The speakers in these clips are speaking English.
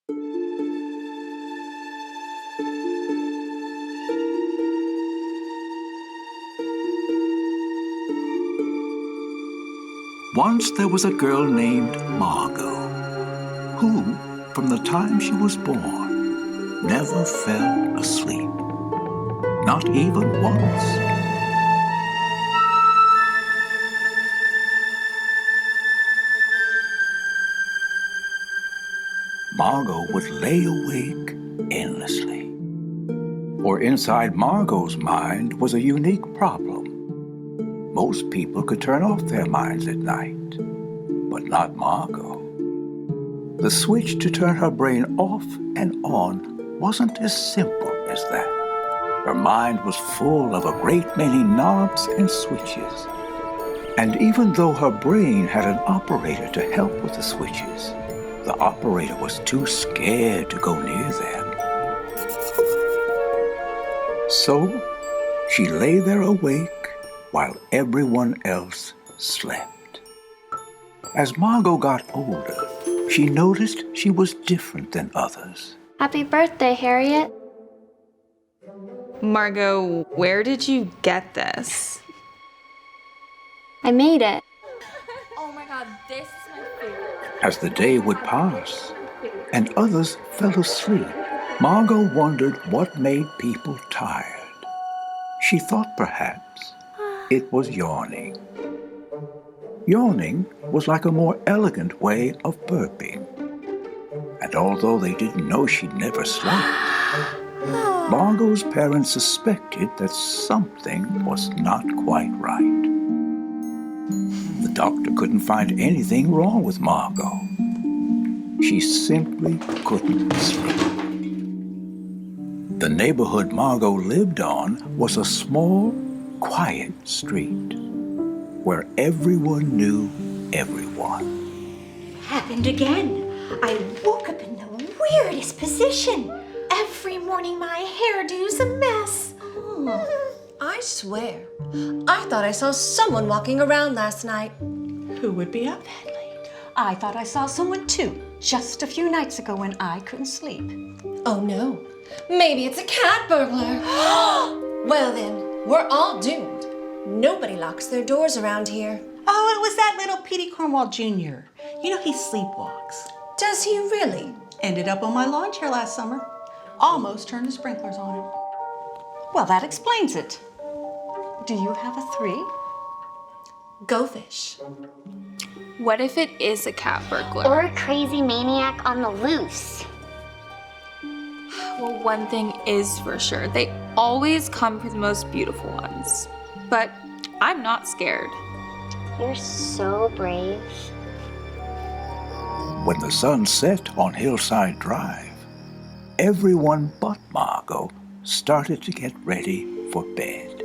Once there was a girl named Margo, who, from the time she was born, never fell asleep. Not even once. Margo would lay awake endlessly. For inside Margo's mind was a unique problem. Most people could turn off their minds at night, but not Margo. The switch to turn her brain off and on wasn't as simple as that. Her mind was full of a great many knobs and switches. And even though her brain had an operator to help with the switches, the operator was too scared to go near them. So she lay there awake while everyone else slept. As Margo got older, she noticed she was different than others. Happy birthday, Harriet. Margo, where did you get this? I made it. Oh my god, this is my favorite. As the day would pass and others fell asleep, Margo wondered what made people tired. She thought perhaps it was yawning. Yawning was like a more elegant way of burping. And although they didn't know she'd never slept, Margo's parents suspected that something was not quite right. The doctor couldn't find anything wrong with Margo. She simply couldn't sleep. The neighborhood Margo lived on was a small, quiet street where everyone knew everyone. Happened again. I woke up in the weirdest position. Every morning my hairdo's a mess. I swear, I thought I saw someone walking around last night. Who would be up that late? I thought I saw someone too, just a few nights ago when I couldn't sleep. Oh no, maybe it's a cat burglar. Well then, we're all doomed. Nobody locks their doors around here. Oh, it was that little Petey Cornwall Jr. You know, he sleepwalks. Does he really? Ended up on my lawn chair last summer. Almost turned the sprinklers on him. Well, that explains it. Do you have a 3? Go fish. What if it is a cat burglar? Or a crazy maniac on the loose. Well, one thing is for sure. They always come for the most beautiful ones. But I'm not scared. You're so brave. When the sun set on Hillside Drive, everyone but Margo started to get ready for bed.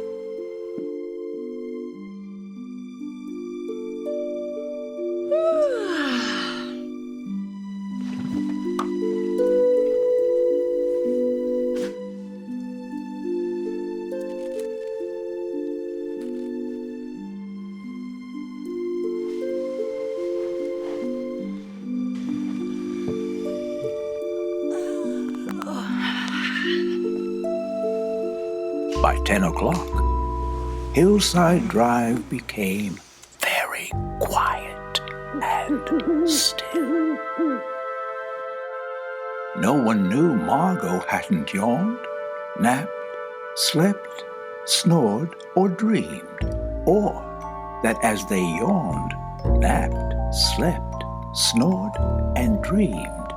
By 10 o'clock, Hillside Drive became very quiet and still. No one knew Margo hadn't yawned, napped, slept, snored, or dreamed, or that as they yawned, napped, slept, snored, and dreamed,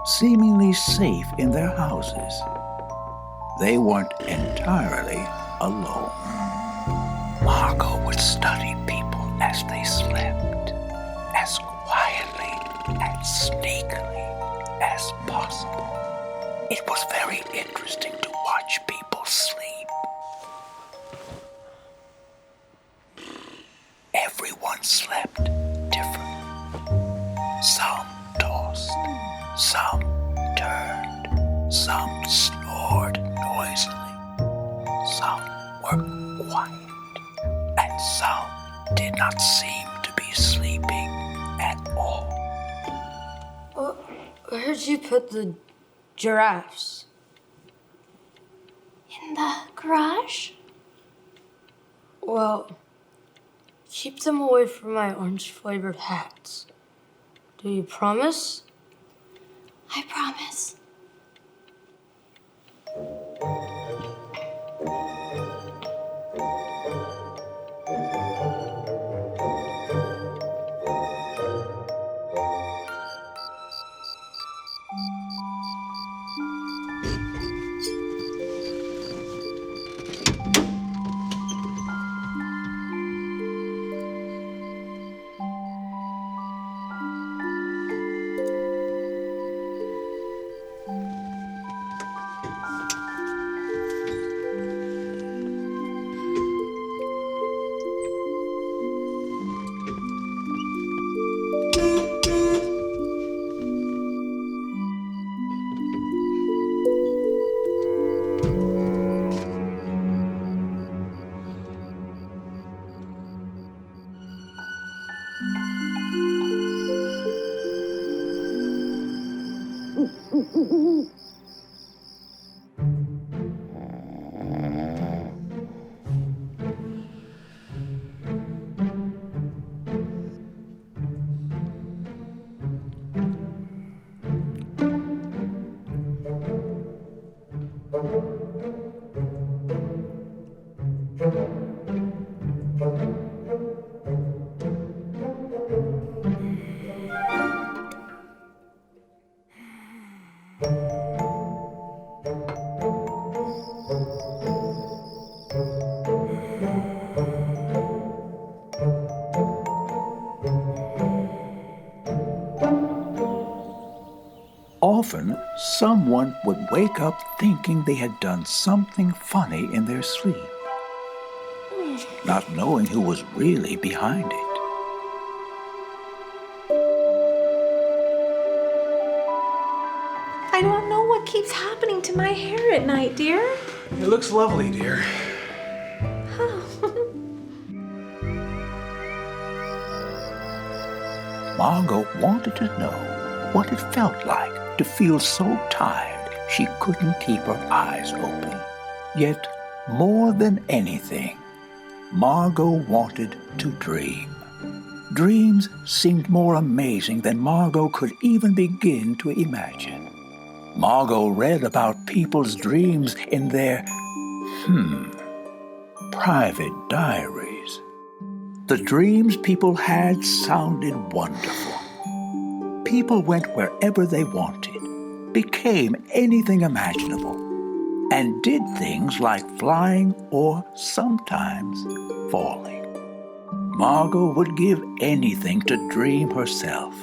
seemingly safe in their houses, they weren't entirely alone. Margo would study people as they slept, as quietly and sneakily as possible. It was very interesting to watch people sleep. Everyone slept different. Some tossed, some turned, some snored noisily, some were quiet, and some did not seem to be sleeping at all. Where'd you put the giraffes? In the garage? Well, keep them away from my orange-flavored hats. Do you promise? I promise. Often, someone would wake up thinking they had done something funny in their sleep, not knowing who was really behind it. I don't know what keeps happening to my hair at night, dear. It looks lovely, dear. Margo wanted to know what it felt like to feel so tired she couldn't keep her eyes open. Yet, more than anything, Margo wanted to dream. Dreams seemed more amazing than Margo could even begin to imagine. Margo read about people's dreams in their, private diaries. The dreams people had sounded wonderful. People went wherever they wanted, became anything imaginable, and did things like flying or sometimes falling. Margo would give anything to dream herself.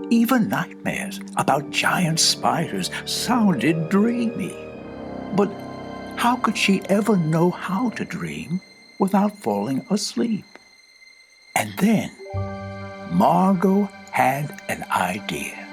Even nightmares about giant spiders sounded dreamy. But how could she ever know how to dream without falling asleep? And then Margo had an idea.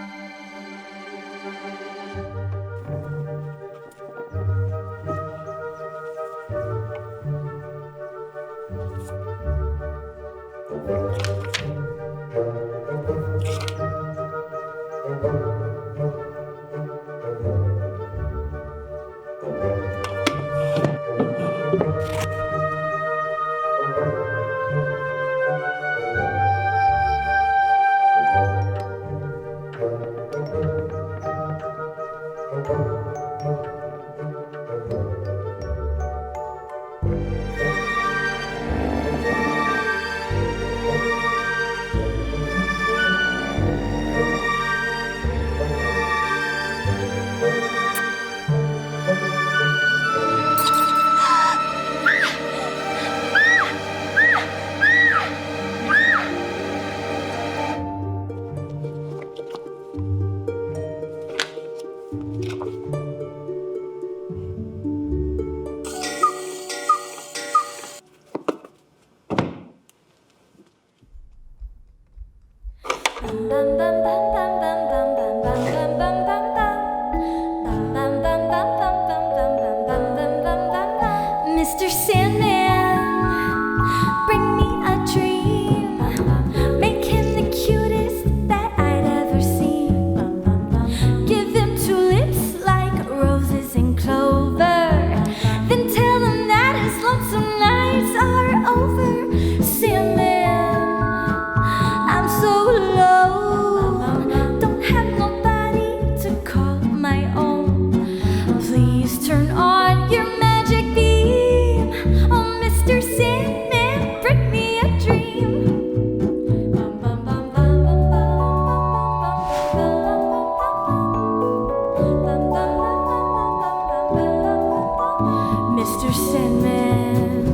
Mr. Sandman,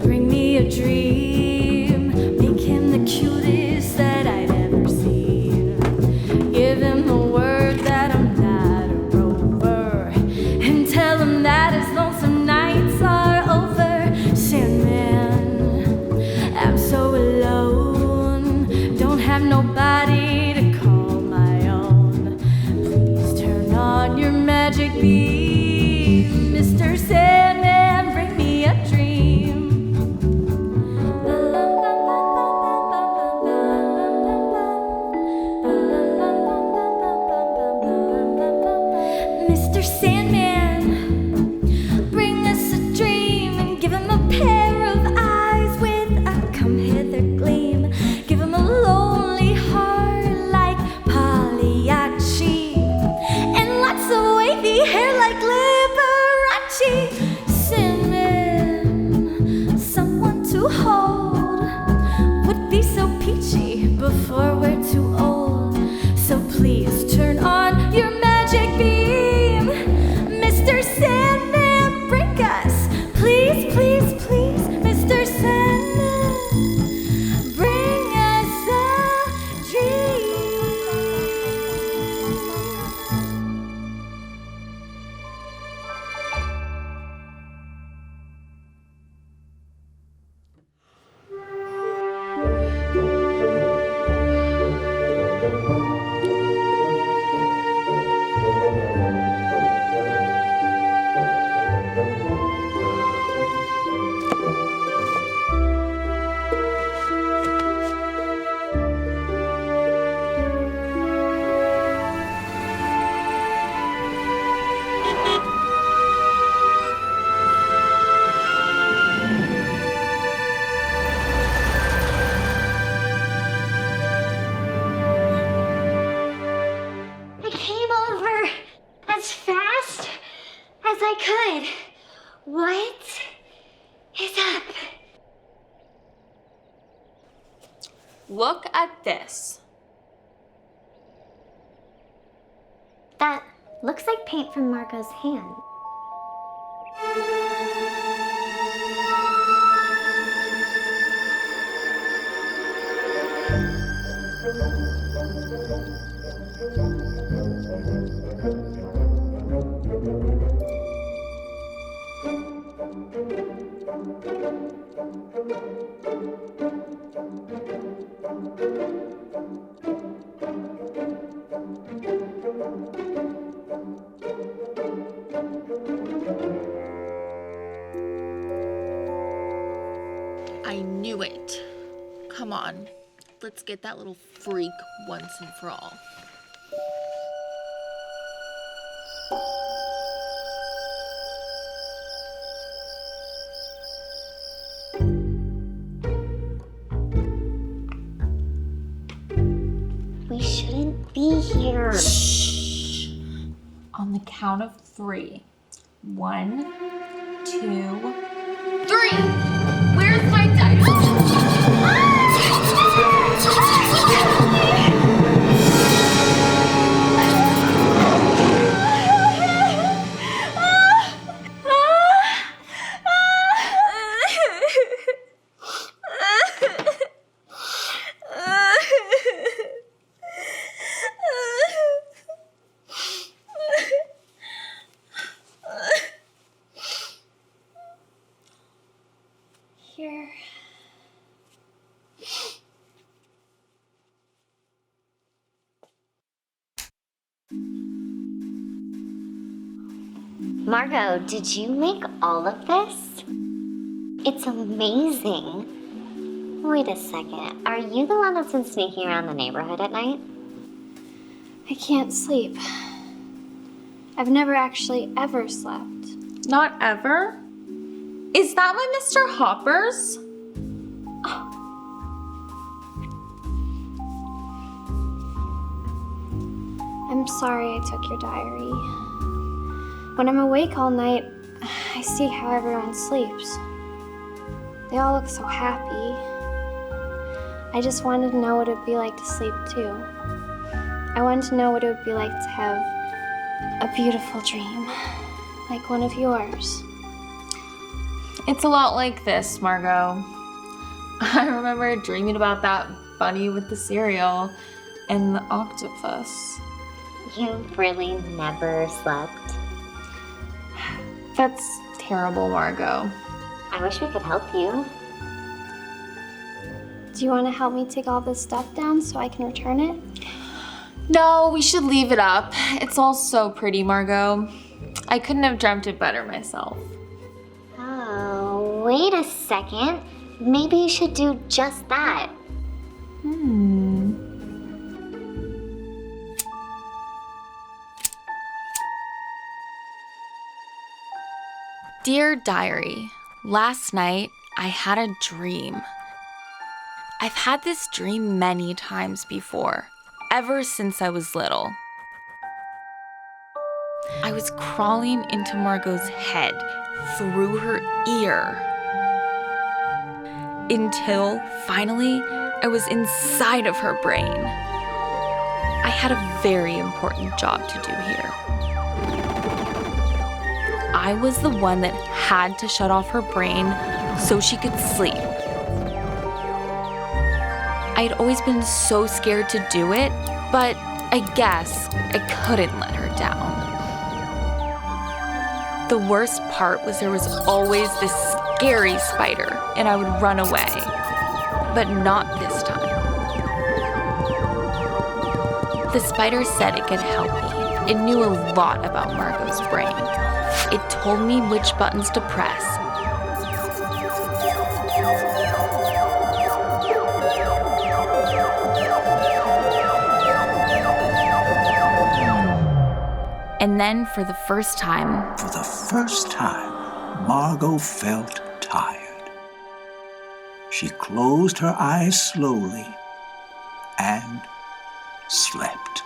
bring me a dream. Make him the cutest that I'd ever seen. Give him the word that I'm not a rover, and tell him that his lonesome nights are over. Sandman, I'm so alone, don't have nobody to call my own. Please turn on your magic beam, Mr. Sandman, bring me a dream. Mr. Sandman, bring us a dream and give him a pair of eyes with a come hither gleam. Give him a lonely heart like Pagliacci and lots of wavy hair like Liberace. Sandman, someone to hold would be so peachy before we're too old. So please turn on your magic beam, Mr. Sandman, bring us, please, please, please, Mr. Sandman, bring us a dream. I came over as fast as I could. What is up? Look at this. That looks like paint from Margo's hand. I knew it. Come on, let's get that little freak once and for all. We shouldn't be here. Shh. On the count of 3. 1, 2, 3. Where's my diamond? Here. Margo, did you make all of this? It's amazing. Wait a second. Are you the one that's been sneaking around the neighborhood at night? I can't sleep. I've never actually ever slept. Not ever? Is that my Mr. Hoppers? I'm sorry I took your diary. When I'm awake all night, I see how everyone sleeps. They all look so happy. I just wanted to know what it would be like to sleep too. I wanted to know what it would be like to have a beautiful dream, like one of yours. It's a lot like this, Margo. I remember dreaming about that bunny with the cereal and the octopus. You really never slept? That's terrible, Margo. I wish we could help you. Do you want to help me take all this stuff down so I can return it? No, we should leave it up. It's all so pretty, Margo. I couldn't have dreamt it better myself. Oh, wait a second. Maybe you should do just that. Dear Diary, last night I had a dream. I've had this dream many times before, ever since I was little. I was crawling into Margo's head through her ear until finally I was inside of her brain. I had a very important job to do here. I was the one that had to shut off her brain so she could sleep. I had always been so scared to do it, but I guess I couldn't let her down. The worst part was there was always this scary spider, and I would run away. But not this time. The spider said it could help me. It knew a lot about Margo's brain. It told me which buttons to press. And then for the first time, Margo felt tired. She closed her eyes slowly and slept.